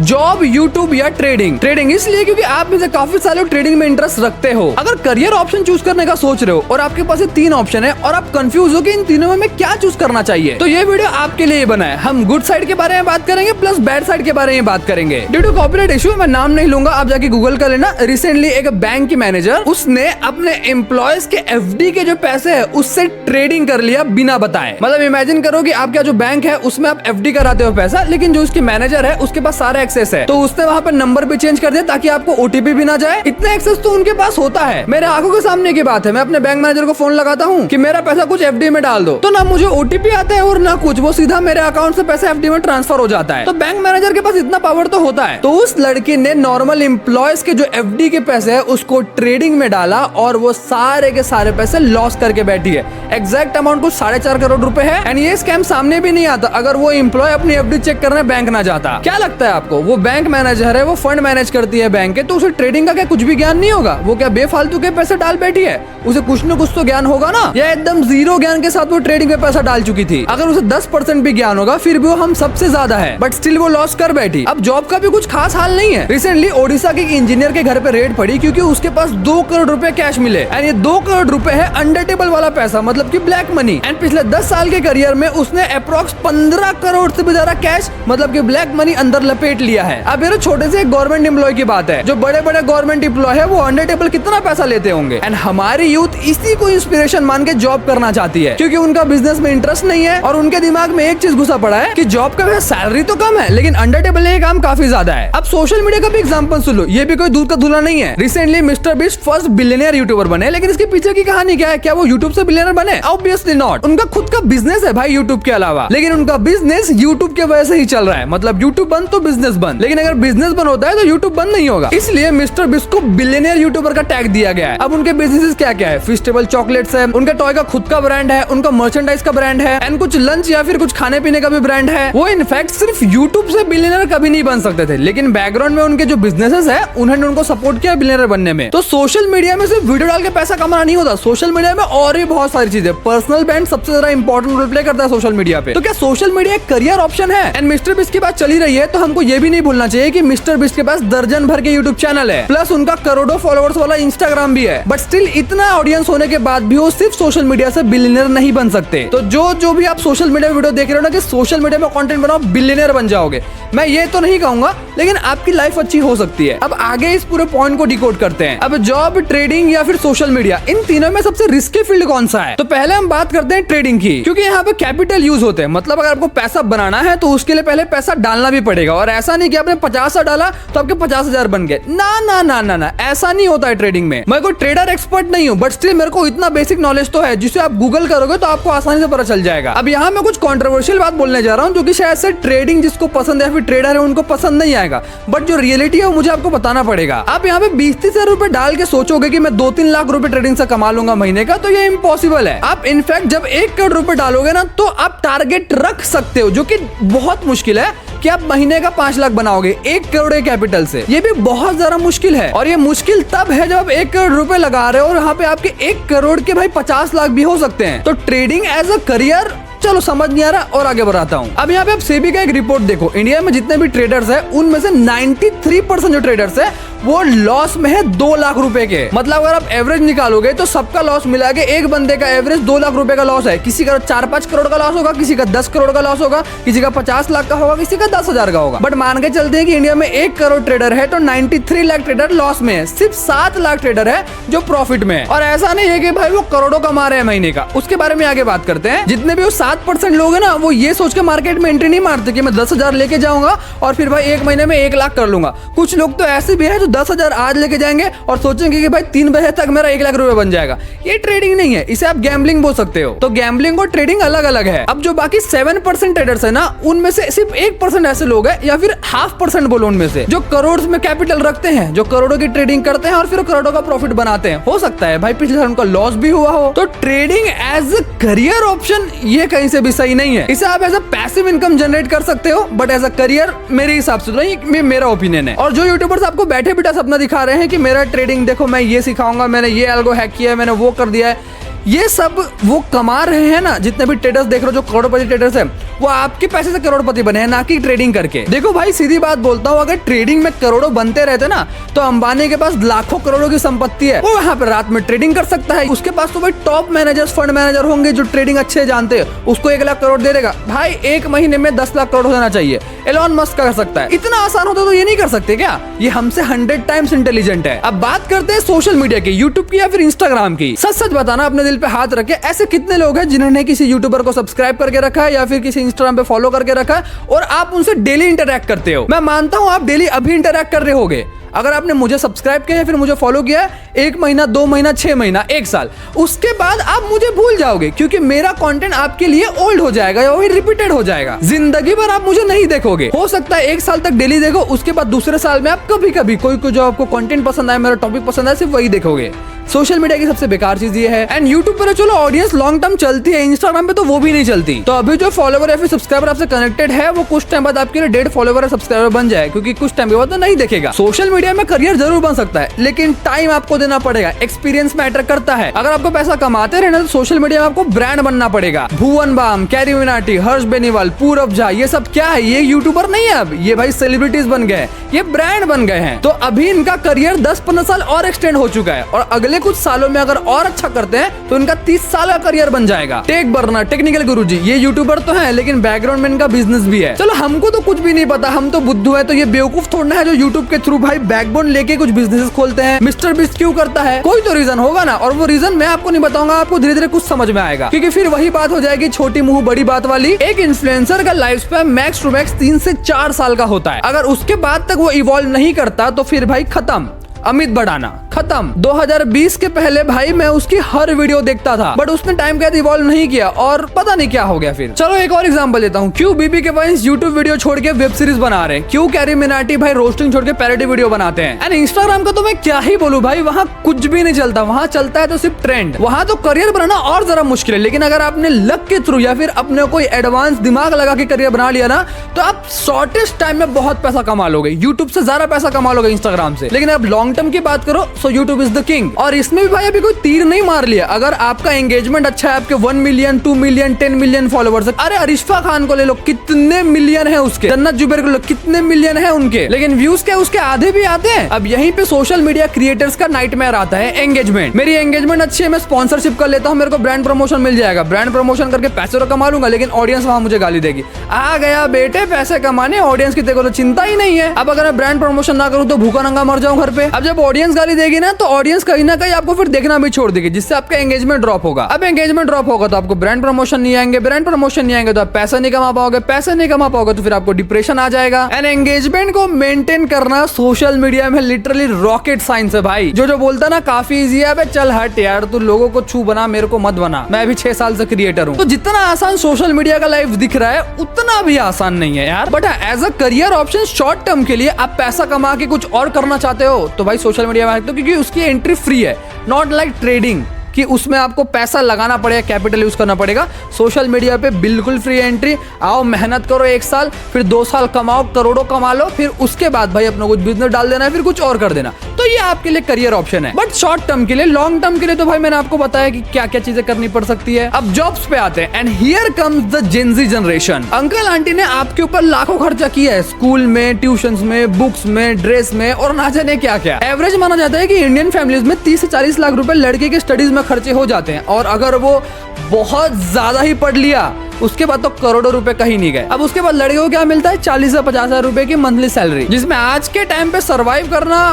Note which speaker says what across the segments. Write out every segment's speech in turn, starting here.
Speaker 1: Job, YouTube या trading. Trading इसलिए क्योंकि आप में से काफी सारे लोग ट्रेडिंग में इंटरेस्ट रखते हो। अगर करियर ऑप्शन चूज करने का सोच रहे हो और आपके पास ये 3 ऑप्शन है और आप कंफ्यूज हो कि इन तीनों में मैं क्या चूज करना चाहिए, तो ये वीडियो आपके लिए बना है। हम गुड साइड के बारे में बात करेंगे प्लस बैड साइड के बारे में बात करेंगे। ड्यू टू कॉपीराइट इशू मैं नाम नहीं लूंगा, आप जाके गूगल कर लेना। रिसेंटली एक बैंक की मैनेजर उसने अपने एम्प्लॉयज के एफडी के जो पैसे है उससे ट्रेडिंग कर लिया बिना बताए। मतलब इमेजिन करो कि आपका जो बैंक है उसमें आप एफडी कराते हो पैसा, लेकिन जो उसकी मैनेजर है उसके पास सारा एक्सेस है, तो उसने वहां पर नंबर भी चेंज कर दिया ताकि आपको ओटीपी भी ना जाए। इतना एक्सेस तो उनके पास होता है। मेरे आंखों के सामने की बात है, मैं अपने बैंक मैनेजर को फोन लगाता हूँ कि मेरा पैसा कुछ एफडी में डाल दो, तो ना मुझे ओटीपी आता है और ना कुछ, वो सीधा मेरे अकाउंट से पैसा एफडी में ट्रांसफर हो जाता है। तो बैंक मैनेजर के पास इतना पावर तो होता है। तो उस लड़की ने नॉर्मल एम्प्लॉयज के जो एफडी के पैसे है उसको ट्रेडिंग में डाला और वो सारे के सारे पैसे लॉस करके बैठी है। एग्जैक्ट अमाउंट कुछ 4.5 करोड़ रुपए है। एंड ये स्कैम सामने भी नहीं आता अगर वो एम्प्लॉय अपनी एफडी चेक करने बैंक ना जाता। क्या लगता है आपको, वो बैंक मैनेजर है, वो फंड मैनेज करती है बैंक के, तो उसे ट्रेडिंग का क्या कुछ भी ज्ञान नहीं होगा? वो क्या बेफालतू के पैसे डाल बैठी है? उसे कुछ न कुछ तो ज्ञान होगा ना। या एकदम जीरो ज्ञान के साथ वो ट्रेडिंग में पैसा डाल चुकी थी? अगर उसे 10% भी ज्ञान होगा फिर भी वो हम सबसे ज्यादा है, बट स्टिल वो लॉस कर बैठी। अब जॉब का भी कुछ खास हाल नहीं है। रिसेंटली ओडिशा के इंजीनियर के घर पे रेड पड़ी क्योंकि उसके पास 2 करोड़ रुपए कैश मिले। एंड ये 2 करोड़ रुपए है अंडर टेबल वाला पैसा, मतलब कि ब्लैक मनी। एंड पिछले 10 साल के करियर में उसने अप्रोक्स 15 करोड़ से भी ज्यादा कैश, मतलब कि ब्लैक मनी अंदर लपेट लिया है। अब ये छोटे से गवर्नमेंट एम्प्लॉय की बात है। जो बड़े बड़े गवर्नमेंट एम्प्लॉय है वो अंडर टेबल कितना पैसा लेते होंगे। एंड हमारी यूथ इसी को इंस्पिरेशन मान के जॉब करना चाहती है क्योंकि उनका बिजनेस में इंटरेस्ट नहीं है और उनके दिमाग में एक चीज घुसा पड़ा है कि जॉब का सैलरी तो कम है लेकिन अंडर टेबल ये काम काफी ज्यादा है। अब सोशल मीडिया का भी एग्जांपल सुन लो, ये भी कोई दूध का धुला नहीं है। Recently mister beast first billionaire YouTuber बने, लेकिन इसके पीछे की कहानी क्या है? क्या वो यूट्यूब से बिलियनियर बने? Obviously not. उनका खुद का बिजनेस है भाई यूट्यूब के अलावा, लेकिन उनका बिजनेस यूट्यूब के वजह से ही चल रहा है। मतलब यूट्यूब बंद तो बिजनेस बंद, लेकिन अगर बिजनेस बंद होता है तो यूट्यूब बंद नहीं होगा। इसलिए मिस्टर बीस्ट को बिलियनियर यूट्यूबर का टैग दिया गया है। अब उनके बिजनेस क्या क्या है? फिस्टेबल चॉकलेट्स है, उनका टॉय का खुद का ब्रांड है, उनका मर्चेंडाइज का ब्रांड है, एंड कुछ लंच या फिर कुछ खाने पीने का भी ब्रांड है। वो इनफैक्ट सिर्फ यूट्यूब से बिलियनियर कभी नहीं बन सकते थे, लेकिन बैकग्राउंड में उनके जो बिजनेसेस है उन्होंने उनको सपोर्ट किया बिलियनियर बनने में। तो सोशल मीडिया में सिर्फ वीडियो डाल के पैसा कमाना नहीं होता, सोशल मीडिया में और भी बहुत सारी चीजें। पर्सनल ब्रांड सबसे ज्यादा इंपॉर्टेंट रोल प्ले करता है सोशल मीडिया पे। तो क्या सोशल मीडिया एक करियर ऑप्शन है? एंड मिस्टर बीस्ट की बात चली रही है तो हमको ये भी नहीं भूलना चाहिए कि मिस्टर बीस्ट के पास दर्जन भर के यूट्यूब चैनल है, प्लस उनका करोड़ों फॉलोअर्स वाला इंस्टाग्राम भी है। बट स्टिल इतना ऑडियंस होने के बाद भी वो सिर्फ सोशल मीडिया से बिलियनियर नहीं बन सकते। तो जो भी आप सोशल मीडिया वीडियो देख रहे हो ना कि सोशल मीडिया में कंटेंट बनाओ बिलियनियर बन जाओगे, मैं ये तो नहीं कहूंगा, लेकिन आपकी लाइफ अच्छी हो सकती है। अब आगे इस पूरे पॉइंट को डिकोड करते हैं। अब जॉब, ट्रेडिंग या फिर सोशल मीडिया, इन तीनों में सबसे रिस्की फील्ड कौन सा है? तो पहले हम बात करते हैं ट्रेडिंग की, क्योंकि यहाँ पे कैपिटल यूज होते हैं। मतलब अगर आपको पैसा बनाना है तो उसके लिए पहले पैसा डालना भी पड़ेगा, और ऐसा नहीं कि आपने 50 डाला तो आपके 50,000 बन गए। ना ना ना ना ना, ऐसा नहीं होता है ट्रेडिंग में। मैं कोई ट्रेडर एक्सपर्ट नहीं हूँ, बट स्टिल मेरे को इतना बेसिक नॉलेज तो है जिसे आप गूगल करोगे तो आपको आसानी से पता चल जाएगा। अब यहाँ मैं कुछ कंट्रोवर्शियल बात बोलने जा रहा हूँ जो कि शायद से ट्रेडिंग जिसको पसंद है, फिर ट्रेडर है, उनको पसंद नहीं आएगा, बट जो रियलिटी है वो मुझे आपको बताना पड़ेगा। आप यहाँ पे 20-30 हजार रुपए डाल के सोचोगे कि मैं 2-3 लाख रुपए ट्रेडिंग से कमा लूंगा महीने का, तो ये इम्पॉसिबल है। आप इनफैक्ट जब 1 करोड़ रुपए डालोगे ना तो आप टारगेट रख सकते हो, जो कि बहुत मुश्किल है कि आप महीने का 5 लाख बनाओगे 1 करोड़ के कैपिटल से। ये भी बहुत ज्यादा मुश्किल है, और ये मुश्किल तब है जब आप 1 करोड़ रुपए लगा रहे हो और यहाँ पे आपके 1 करोड़ के भाई 50 लाख भी हो सकते हैं। तो ट्रेडिंग एज अ करियर चलो समझ नहीं आ रहा, और आगे बढ़ाता हूँ। अब यहाँ पे आप सेबी का एक रिपोर्ट देखो, इंडिया में जितने भी ट्रेडर्स हैं उनमें से 93% जो ट्रेडर्स है वो लॉस में है 2 लाख रुपए के। मतलब अगर आप एवरेज निकालोगे तो सबका लॉस मिला के एक बंदे का एवरेज 2 लाख रुपए का लॉस है। किसी का 4-5 करोड़ का लॉस होगा, किसी का 10 करोड़ का लॉस होगा, किसी का 50 लाख का होगा, किसी का 10,000 का होगा। बट मान के चलते हैं कि इंडिया में 1 करोड़ ट्रेडर है तो 93 लाख ट्रेडर लॉस में है, सिर्फ 7 लाख ट्रेडर है जो प्रॉफिट में है। और ऐसा नहीं है कि भाई वो करोड़ों कमा रहे हैं महीने का, उसके बारे में आगे बात करते हैं। जितने भी वो 7% लोग हैं ना, वो ये सोच के मार्केट में एंट्री नहीं मारते कि मैं 10,000 लेके जाऊंगा और फिर भाई 1 महीने में 1 लाख कर लूंगा। कुछ लोग तो ऐसे भी है जो 10,000 आज लेके जाएंगे और सोचेंगे कि भाई 3 बजे तक मेरा 1 लाख रुपए बन जाएगा। ये ट्रेडिंग नहीं है, इसे आप गैम्बलिंग बोल सकते हो। तो गैम्बलिंग और ट्रेडिंग अलग अलग है। अब जो बाकी 7% ट्रेडर्स है ना, उनमें से सिर्फ 1% ऐसे लोग हैं, या फिर 0.5% बोलो उनमें से, जो करोड़ में कैपिटल रखते हैं, जो करोड़ों की ट्रेडिंग करते हैं और फिर करोड़ों का प्रॉफिट बनाते हैं। हो सकता है भाई पिछले साल उनका लॉस भी हुआ हो। तो trading as a career option ये कहीं से भी सही नहीं है। इसे आप as a passive income generate कर सकते हो, बट एज अ करियर मेरे हिसाब से नहीं, मेरा ओपिनियन है। और जो यूट्यूबर्स आपको बैठे बैठा सपना दिखा रहे हैं कि मेरा ट्रेडिंग देखो, मैं ये सिखाऊंगा, मैंने ये एल्गो हैक किया है, मैंने वो कर दिया है, ये सब वो कमा रहे हैं ना, जितने भी ट्रेडर्स देख रहे हो जो करोड़पति ट्रेडर्स हैं, वो आपके पैसे से करोड़पति बने हैं, ना कि ट्रेडिंग करके। देखो भाई सीधी बात बोलता हूँ, अगर ट्रेडिंग में करोड़ों बनते रहते ना तो अंबानी के पास लाखों करोड़ों की संपत्ति है, वो यहाँ पे रात में ट्रेडिंग कर सकता है। उसके पास तो भाई टॉप मैनेजर्स, फंड मैनेजर होंगे जो ट्रेडिंग अच्छे जानते हैं, उसको 1 लाख करोड़ दे देगा। भाई 1 महीने में 10 लाख करोड़ हो जाना चाहिए। एलोन मस्क कर सकता है, इतना आसान होता तो ये नहीं कर सकते क्या? ये हमसे 100 टाइम्स इंटेलिजेंट है। अब बात करते हैं सोशल मीडिया की, यूट्यूब की या फिर इंस्टाग्राम की। सच सच बताना, अपने दिल पे हाथ रखे, ऐसे कितने लोग हैं जिन्होंने किसी यूट्यूबर को सब्सक्राइब करके रखा है या फिर किसी इंस्टाग्राम पे फॉलो करके रखा है और आप उनसे डेली इंटरैक्ट करते हो? मैं मानता हूं आप डेली अभी इंटरैक्ट कर रहे होगे। अगर आपने मुझे सब्सक्राइब किया या फिर मुझे फॉलो किया 1 महीना, 2 महीना, 6 महीना, 1 साल, उसके बाद आप मुझे भूल जाओगे क्योंकि मेरा कंटेंट आपके लिए ओल्ड हो जाएगा या वही रिपीटेड हो जाएगा। जिंदगी भर आप मुझे नहीं देखोगे। हो सकता है 1 साल तक डेली देखो, उसके बाद दूसरे साल में आप कभी कभी कोई जो आपको कंटेंट पसंद आए, मेरा टॉपिक पसंद आए, सिर्फ वही देखोगे। सोशल मीडिया की सबसे बेकार चीज ये है। एंड यूट्यूब पर चलो ऑडियंस लॉन्ग टर्म चलती है, इंस्टाग्राम पे तो वो भी नहीं चलती। तो अभी जो फॉलोवर या फिर सब्सक्राइबर आपसे कनेक्टेड है वो कुछ टाइम बाद आपके लिए डेड फॉलोवर या सब्सक्राइबर बन जाए, क्योंकि कुछ टाइम के बाद तो नहीं देखेगा। सोशल मीडिया में करियर जरूर बन सकता है लेकिन टाइम आपको देना पड़ेगा, एक्सपीरियंस मैटर करता है। अगर आपको पैसा कमाते रहना तो सोशल मीडिया में आपको ब्रांड बनना पड़ेगा। भुवन बाम, कैरी मिनाटी, हर्ष बेनीवाल, पूरब झा, ये सब क्या है? ये यूट्यूबर नहीं है, अब ये भाई सेलिब्रिटीज बन गए, ये ब्रांड बन गए हैं। तो अभी इनका करियर 10-15 साल और एक्सटेंड हो चुका है और अगले कुछ सालों में अगर और अच्छा करते हैं तो इनका 30 साल का करियर बन जाएगा। टेक बर्नर, टेक्निकल गुरुजी, ये यूट्यूबर तो है लेकिन बैकग्राउंड में इनका बिजनेस भी है। चलो हमको तो कुछ भी नहीं पता, हम तो बुद्धू है, तो ये बेवकूफ थोड़ा है जो यूट्यूब के थ्रू भाई बैकबोन लेके कुछ बिजनेस खोलते हैं। मिस्टर बीस्ट क्यों करता है? कोई तो रीजन होगा ना, और वो रीजन मैं आपको नहीं बताऊंगा, आपको धीरे धीरे कुछ समझ में आएगा, क्योंकि फिर वही बात हो जाएगी छोटी मुंह बड़ी बात वाली। एक इन्फ्लुएंसर का life span max to max 3 से 4 साल का होता है। अगर उसके बाद तक वो इवॉल्व नहीं करता तो फिर भाई खत्म। अमित बड़ाना खत्म। 2020 के पहले भाई मैं उसकी हर वीडियो देखता था, बट उसने टाइम के साथ इवॉल्व नहीं किया और पता नहीं क्या हो गया फिर। चलो एक और एग्जांपल देता हूँ। क्यों बीबी के वंश यूट्यूब वीडियो छोड़ के वेब सीरीज बना रहे हैं? क्यों कैरी मिनाटी भाई रोस्टिंग छोड़ के पैरोडी वीडियो बनाते हैं? एंड इंस्टाग्राम का तो मैं क्या ही बोलूं भाई, वहाँ कुछ भी नहीं चलता, वहाँ चलता है तो सिर्फ ट्रेंड। वहाँ तो करियर बनाना और जरा मुश्किल है, लेकिन अगर आपने लक के थ्रू या फिर अपने कोई एडवांस दिमाग लगा के करियर बना लिया ना तो आप शॉर्टेस्ट टाइम में बहुत पैसा कमा लोगे। यूट्यूब से ज्यादा पैसा कमा लोगे इंस्टाग्राम से। लेकिन अब लॉन्ग टर्म की बात करो so YouTube is the king. और इसमें भी भाई अभी कोई तीर नहीं मार लिया। अगर आपका एंगेजमेंट अच्छा है, आपके 1 मिलियन, 2 मिलियन, 10 मिलियन फॉलोवर्स, अरे अरिश्फा खान को ले लो, कितने मिलियन है उसके। जन्नत जुबैर को लो, कितने मिलियन है उनके, लेकिन व्यूज क्या उसके आधे भी आते हैं। अब यहीं पे सोशल मीडिया क्रिएटर्स का नाइटमेयर आता है, एंगेजमेंट। मेरी एंगेजमेंट अच्छी है, मैं स्पॉन्सरशिप कर लेता हूँ, मेरे को ब्रांड प्रमोशन मिल जाएगा, ब्रांड प्रमोशन करके पैसे तो कमा लूंगा, लेकिन ऑडियंस वहां मुझे गाली देगी। आ गया बेटे पैसे कमाने, ऑडियंस की तेरे को तो चिंता ही नहीं है। अब अगर मैं ब्रांड प्रमोशन ना करूँ तो भूखा नंगा मर जाऊं घर पे। अब जब ऑडियंस गाली देगी ना तो ऑडियंस कहीं ना कहीं आपको फिर देखना भी छोड़ देगी, जिससे आपका एंगेजमेंट ड्रॉप होगा। अब एंगेजमेंट ड्रॉप होगा तो आपको ब्रांड प्रमोशन नहीं आएंगे, ब्रांड प्रमोशन नहीं आएंगे तो आप पैसा नहीं कमा पाओगे, पैसा नहीं कमा पाओगे तो फिर आपको डिप्रेशन आ जाएगा। एंड एंगेजमेंट को मेंटेन करना सोशल मीडिया में लिटरली रॉकेट साइंस है भाई। जो बोलता ना काफी इजी है, अबे चल हट यार, तू लोगों को छू बना, मेरे को मत बना, मैं भी 6 साल से क्रिएटर हूँ। तो जितना आसान सोशल मीडिया का लाइफ दिख रहा है उतना भी आसान नहीं है यार। But as a career option short term के लिए आप पैसा कमा के कुछ और करना चाहते हो तो भाई सोशल मीडिया में, तो क्योंकि उसकी एंट्री फ्री है, नॉट लाइक ट्रेडिंग कि उसमें आपको पैसा लगाना पड़ेगा, कैपिटल यूज करना पड़ेगा। सोशल मीडिया पे बिल्कुल फ्री एंट्री। आओ मेहनत करो 1 साल, फिर 2 साल कमाओ, करोड़ों कमा लो, फिर उसके बाद भाई अपना कुछ बिजनेस डाल देना है, फिर कुछ और कर देना। तो ये आपके लिए करियर ऑप्शन है। बट शॉर्ट टर्म के लिए, लॉन्ग टर्म के लिए तो भाई मैंने आपको बताया कि क्या क्या चीजें करनी पड़ सकती है। अब जॉब्स पे आते हैं। And here comes the Gen Z generation. Uncle aunty ने आपके ऊपर लाखों खर्चा किया है, स्कूल में, ट्यूशंस में, बुक्स में, ड्रेस में और ना जाने क्या क्या। एवरेज माना जाता है कि इंडियन फैमिलीज में 30 से 40 लाख रुपए लड़के के स्टडीज में खर्चे हो जाते हैं, और अगर वो बहुत ज्यादा ही पढ़ लिया उसके बाद तो करोड़ों रुपए कहीं नहीं गए। अब उसके बाद लड़कियों को क्या मिलता है? 40 से 50 हजार रुपए की मंथली सैलरी, जिसमें आज के टाइम पे सरवाइव करना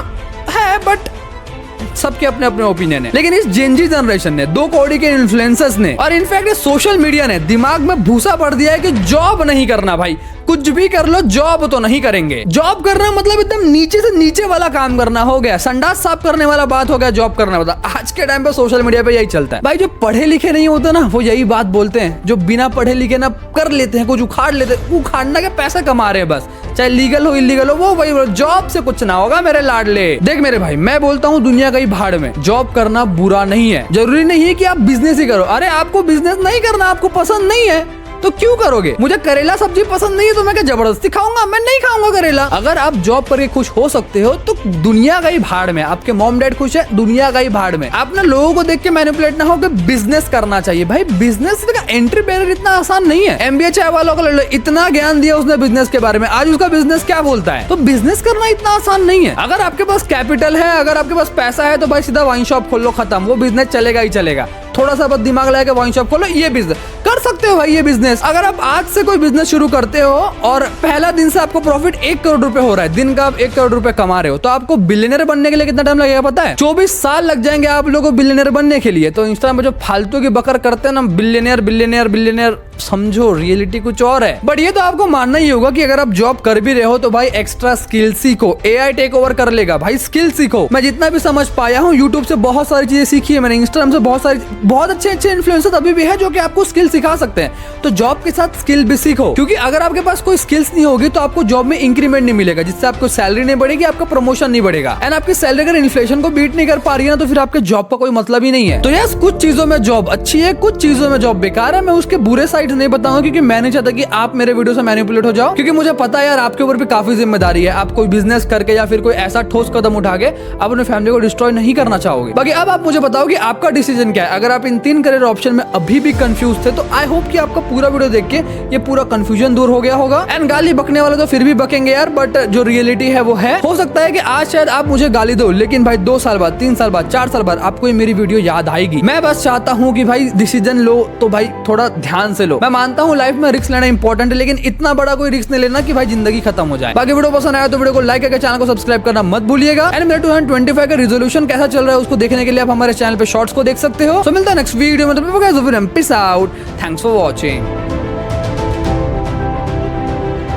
Speaker 1: है। बट सबके अपने अपने ओपिनियन है। लेकिन इस जेनजी जनरेशन ने, 2 कौड़ी के इन्फ्लुएंसर्स ने और इनफैक्ट सोशल मीडिया ने दिमाग में भूसा पड़ दिया है कि जॉब नहीं करना भाई, कुछ भी कर लो, जॉब तो नहीं करेंगे। जॉब करना मतलब एकदम नीचे से नीचे वाला काम करना हो गया, संडास साफ करने वाला बात हो गया जॉब करना मतलब। आज के टाइम पे सोशल मीडिया पे यही चलता है भाई। जो पढ़े लिखे नहीं होते ना वो यही बात बोलते हैं, जो बिना पढ़े लिखे ना कर लेते हैं, कुछ उखाड़ लेते हैं, उखाड़ना के पैसे कमा रहे हैं बस, चाहे लीगल हो इलीगल हो, वो वही जॉब से कुछ ना होगा मेरे लाडले। देख मेरे भाई, मैं बोलता हूँ दुनिया कहीं भाड़ में, जॉब करना बुरा नहीं है। जरूरी नहीं है कि आप बिजनेस ही करो। अरे आपको बिजनेस नहीं करना, आपको पसंद नहीं है, तो क्यों करोगे? मुझे करेला सब्जी पसंद नहीं है तो मैं क्या जबरदस्ती खाऊंगा? मैं नहीं खाऊंगा करेला। अगर आप जॉब करके खुश हो सकते हो तो दुनिया गई भाड़ में। आपके मॉम डैड खुश है, दुनिया गई भाड़ में। आप ना लोगों को देख के मैनिपुलेट ना हो कि बिजनेस करना चाहिए। भाई बिजनेस का एंट्री बैरियर इतना आसान नहीं है। एमबीए चाय वालों को इतना ज्ञान दिया उसने बिजनेस के बारे में, आज उसका बिजनेस क्या बोलता है? तो बिजनेस करना इतना आसान नहीं है। अगर आपके पास कैपिटल है, अगर आपके पास पैसा है तो भाई सीधा वाइन शॉप खोल लो, खत्म। वो बिजनेस चलेगा ही चलेगा। थोड़ा सा बस दिमाग लगा के वाइन शॉप खोलो, ये बिजनेस कर सकते हो भाई। ये बिजनेस अगर आप आज से कोई बिजनेस शुरू करते हो और पहला दिन से आपको प्रॉफिट 1 करोड़ रुपए हो रहा है, दिन का आप 1 करोड़ रुपए कमा रहे हो, तो आपको बिलियनर बनने के लिए कितना टाइम लगेगा पता है? 24 साल लग जाएंगे आप लोगों को बिलियनर बनने के लिए। तो इंस्टाग्राम पे जो फालतू की बकर करते हैं ना, बिलियनर बिलियनर बिलियनर, समझो रियलिटी कुछ और है। बट ये तो आपको मानना ही होगा कि अगर आप जॉब कर भी रहे हो तो भाई एक्स्ट्रा स्किल सीखो। एआई टेक ओवर कर लेगा भाई, स्किल सीखो। मैं जितना भी समझ पाया हूँ यूट्यूब से बहुत सारी चीजें सीखी है मैंने, इंस्टाग्राम से बहुत अच्छे इन्फ्लुएंसर अभी भी है जो कि आपको स्किल सिखा सकते हैं। तो जॉब के साथ स्किल भी सीखो, क्योंकि अगर आपके पास कोई स्किल्स नहीं होगी तो आपको जॉब में इंक्रीमेंट नहीं मिलेगा, जिससे आपको सैलरी नहीं बढ़ेगी, आपका प्रमोशन नहीं बढ़ेगा। एंड आपकी सैलरी अगर इन्फ्लेशन को बीट नहीं कर पा रही है ना, तो फिर आपके जॉब का कोई मतलब ही नहीं है। तो यस, कुछ चीजों में जॉब अच्छी है, कुछ चीजों में जॉब बेकार है। मैं उसके बुरे साइड नहीं बताऊंगा, क्योंकि मैं नहीं चाहता कि आप मेरे वीडियो से मैनिपुलेट हो जाओ, क्योंकि मुझे पता है यार आपके ऊपर भी काफी जिम्मेदारी है। आप कोई बिजनेस करके या फिर कोई ऐसा ठोस कदम उठा के आप अपने फैमिली को डिस्ट्रॉय नहीं करना चाहोगे। बाकी अब आप मुझे बताओ कि आपका डिसीजन क्या है। अगर आप इन 3 करियर ऑप्शन में अभी भी कंफ्यूज थे तो आई होप कि आपका पूरा वीडियो देख के ये पूरा कंफ्यूजन दूर हो गया होगा। एंड गाली बकने वाले तो फिर भी बकेंगे यार, बट जो रियलिटी है वो है। हो सकता है कि आज शायद आप मुझे गाली दो, लेकिन भाई 2 साल बाद, 3 साल बाद, 4 साल बाद आपको ये मेरी वीडियो याद आएगी। मैं बस चाहता हूँ कि भाई डिसीजन लो तो भाई थोड़ा ध्यान से लो। मैं मानता हूँ लाइफ में रिस्क लेना इंपॉर्टेंट है, लेकिन इतना बड़ा कोई रिस्क नहीं लेना कि भाई जिंदगी खत्म हो जाए। बाकी वीडियो पसंद आया तो वीडियो को लाइक करके चैनल को सब्सक्राइब करना मत भूलिएगा। एंड मेरे 2025 का रिजोल्यूशन कैसा चल रहा है उसको देखने के लिए आप हमारे चैनल पे शॉर्ट्स को देख सकते हो। तो मिलता है नेक्स्ट वीडियो में, तो peace out, thanks for watching.